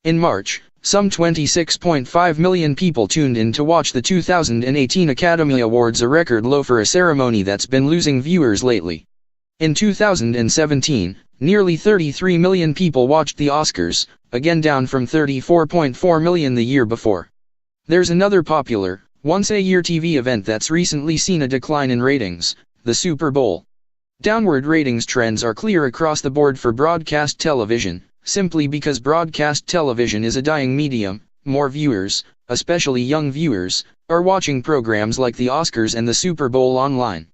In March, some 26.5 million people tuned in to watch the 2018 Academy Awards, a record low for a ceremony that's been losing viewers lately. In 2017, nearly 33 million people watched the Oscars, again down from 34.4 million the year before. There's another popular, once-a-year TV event that's recently seen a decline in ratings, the Super Bowl. Downward ratings trends are clear across the board for broadcast television, simply because broadcast television is a dying medium. More viewers, especially young viewers, are watching programs like the Oscars and the Super Bowl online.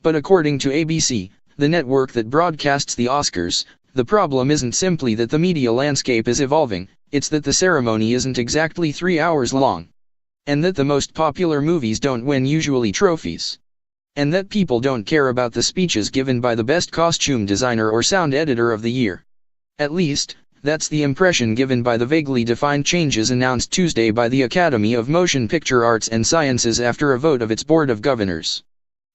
But according to ABC, the network that broadcasts the Oscars, the problem isn't simply that the media landscape is evolving, it's that the ceremony isn't exactly 3 hours long. And that the most popular movies don't win usually trophies. And that people don't care about the speeches given by the best costume designer or sound editor of the year. At least, that's the impression given by the vaguely defined changes announced Tuesday by the Academy of Motion Picture Arts and Sciences after a vote of its Board of Governors.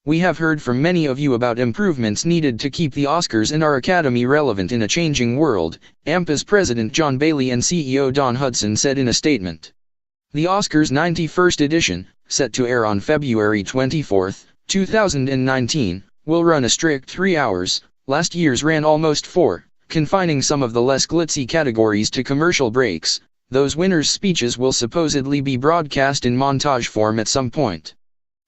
We have heard from many of you about improvements needed to keep the Oscars and our Academy relevant in a changing world, AMPA's President John Bailey and CEO Don Hudson said in a statement. The Oscars' 91st edition, set to air on February 24, 2019, will run a strict 3 hours. Last year's ran almost 4, confining some of the less glitzy categories to commercial breaks. Those winners' speeches will supposedly be broadcast in montage form at some point.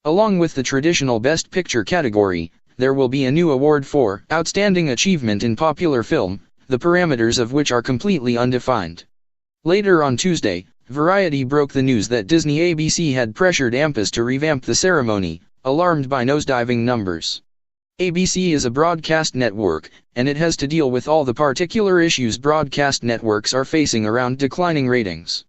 Along with the traditional Best Picture category, there will be a new award for Outstanding Achievement in Popular Film, the parameters of which are completely undefined. Later on Tuesday, Variety broke the news that Disney ABC had pressured AMPAs to revamp the ceremony, alarmed by nosediving numbers. ABC is a broadcast network, and it has to deal with all the particular issues broadcast networks are facing around declining ratings.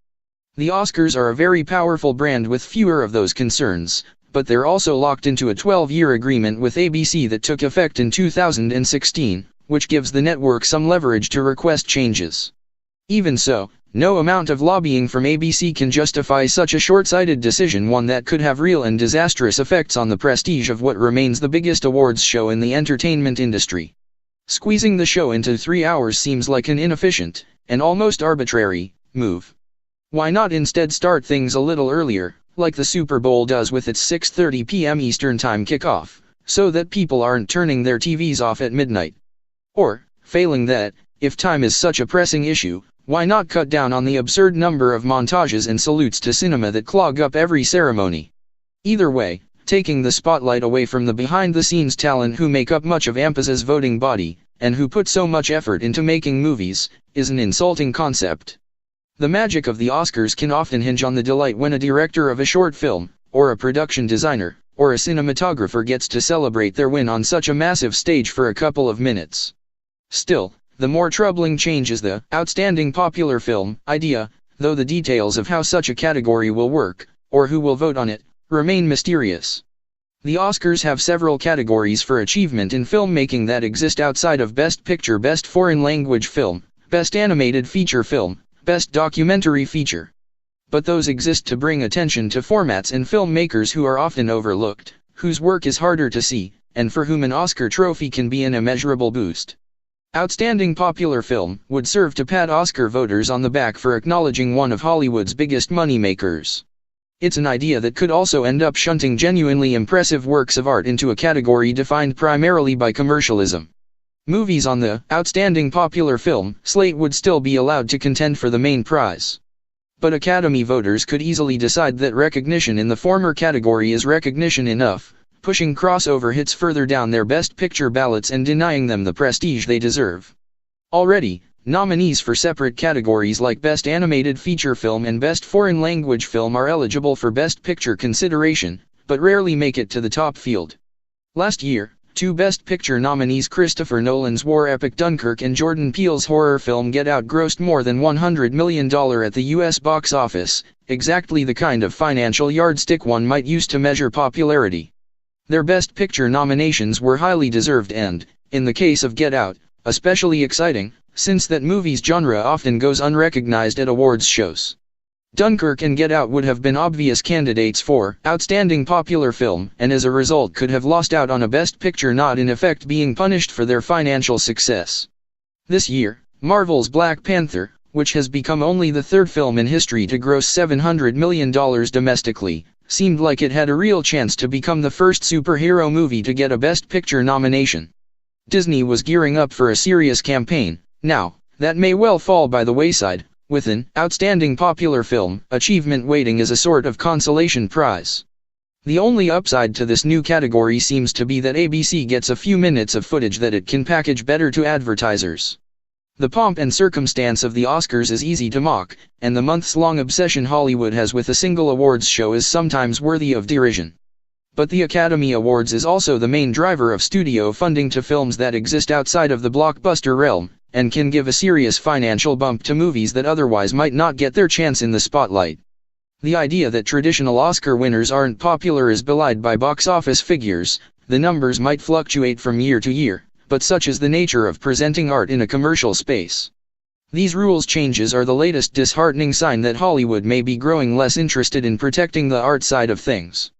The Oscars are a very powerful brand with fewer of those concerns, but they're also locked into a 12-year agreement with ABC that took effect in 2016, which gives the network some leverage to request changes. Even so, no amount of lobbying from ABC can justify such a short-sighted decision, one that could have real and disastrous effects on the prestige of what remains the biggest awards show in the entertainment industry. Squeezing the show into 3 hours seems like an inefficient, and almost arbitrary, move. Why not instead start things a little earlier, like the Super Bowl does with its 6:30 p.m. Eastern Time kickoff, so that people aren't turning their TVs off at midnight? Or, failing that, if time is such a pressing issue, why not cut down on the absurd number of montages and salutes to cinema that clog up every ceremony? Either way, taking the spotlight away from the behind-the-scenes talent who make up much of AMPA's voting body, and who put so much effort into making movies, is an insulting concept. The magic of the Oscars can often hinge on the delight when a director of a short film, or a production designer, or a cinematographer gets to celebrate their win on such a massive stage for a couple of minutes. Still, the more troubling change is the Outstanding Popular Film idea, though the details of how such a category will work, or who will vote on it, remain mysterious. The Oscars have several categories for achievement in filmmaking that exist outside of Best Picture, Best Foreign Language Film, Best Animated Feature Film, Best Documentary Feature. But those exist to bring attention to formats and filmmakers who are often overlooked, whose work is harder to see, and for whom an Oscar trophy can be an immeasurable boost. Outstanding Popular Film would serve to pat Oscar voters on the back for acknowledging one of Hollywood's biggest moneymakers. It's an idea that could also end up shunting genuinely impressive works of art into a category defined primarily by commercialism. Movies on the Outstanding Popular Film slate would still be allowed to contend for the main prize. But Academy voters could easily decide that recognition in the former category is recognition enough, pushing crossover hits further down their Best Picture ballots and denying them the prestige they deserve. Already, nominees for separate categories like Best Animated Feature Film and Best Foreign Language Film are eligible for Best Picture consideration, but rarely make it to the top field. Last year, 2 Best Picture nominees, Christopher Nolan's war epic Dunkirk and Jordan Peele's horror film Get Out, grossed more than $100 million at the U.S. box office, exactly the kind of financial yardstick one might use to measure popularity. Their Best Picture nominations were highly deserved and, in the case of Get Out, especially exciting, since that movie's genre often goes unrecognized at awards shows. Dunkirk and Get Out would have been obvious candidates for Outstanding Popular Film, and as a result could have lost out on a Best Picture nod, in effect being punished for their financial success. This year, Marvel's Black Panther, which has become only the third film in history to gross $700 million domestically, seemed like it had a real chance to become the first superhero movie to get a Best Picture nomination. Disney was gearing up for a serious campaign. Now, that may well fall by the wayside. With an outstanding popular film, achievement weighting is a sort of consolation prize. The only upside to this new category seems to be that ABC gets a few minutes of footage that it can package better to advertisers. The pomp and circumstance of the Oscars is easy to mock, and the months-long obsession Hollywood has with a single awards show is sometimes worthy of derision. But the Academy Awards is also the main driver of studio funding to films that exist outside of the blockbuster realm, and can give a serious financial bump to movies that otherwise might not get their chance in the spotlight. The idea that traditional Oscar winners aren't popular is belied by box office figures. The numbers might fluctuate from year to year, but such is the nature of presenting art in a commercial space. These rules changes are the latest disheartening sign that Hollywood may be growing less interested in protecting the art side of things.